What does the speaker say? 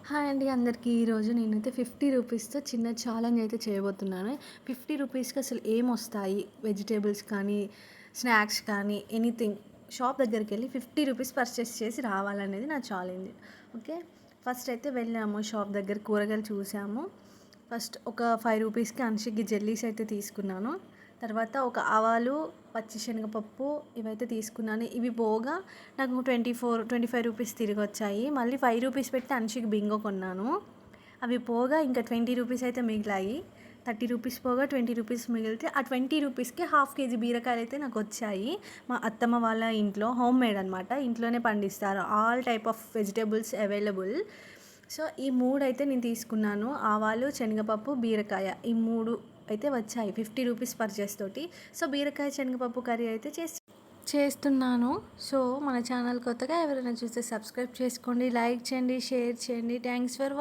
Hi అండి అందరికీ. ఈరోజు నేనైతే 50 రూపీస్‌తో చిన్న ఛాలెంజ్ అయితే చేయబోతున్నాను. 50 రూపీస్‌కి అసలు ఏమొస్తాయి? వెజిటబుల్స్ కానీ, స్నాక్స్ కానీ, ఎనీథింగ్ షాప్ దగ్గరికెళ్ళి 50 రూపీస్ పర్చేస్ చేసి రావాలనేది నా ఛాలెంజ్. ఓకే. ఫస్ట్ అయితే వెళ్ళాము షాప్ దగ్గర కూరగాయలు చూసాము. ఫస్ట్ ఒక 5 రూపీస్‌కి అన్షికి జెల్లీస్ అయితే తీసుకున్నాను. తర్వాత ఒక ఆవాలు, పచ్చి శనగపప్పు ఇవైతే తీసుకున్నాను. ఇవి పోగా నాకు 25 రూపీస్ తిరిగొచ్చాయి. మళ్ళీ 5 రూపీస్ పెట్టి అన్షికి బింగో కొన్నాను. అవి పోగా ఇంకా 20 రూపీస్ అయితే మిగిలాయి. 30 రూపీస్ పోగా 20 రూపీస్ మిగిలితే ఆ 20 రూపీస్‌కి హాఫ్ కేజీ బీరకాయలు అయితే నాకు వచ్చాయి. మా అత్తమ్మ వాళ్ళ ఇంట్లో హోమ్ మేడ్ అనమాట. ఇంట్లోనే పండిస్తారు. All type of vegetables available. So ఈ 3 అయితే నేను తీసుకున్నాను. ఆవాలు, శనగపప్పు, బీరకాయ ఈ 3 అయితే వచ్చాయి 50 రూపీస్ పర్చేస్ తోటి. సో బీరకాయ శనగపప్పు కర్రీ అయితే చేస్తున్నాను. సో మన ఛానల్ కొత్తగా ఎవరైనా చూస్తే సబ్స్క్రైబ్ చేసుకోండి, లైక్ చేయండి, షేర్ చేయండి. Thanks for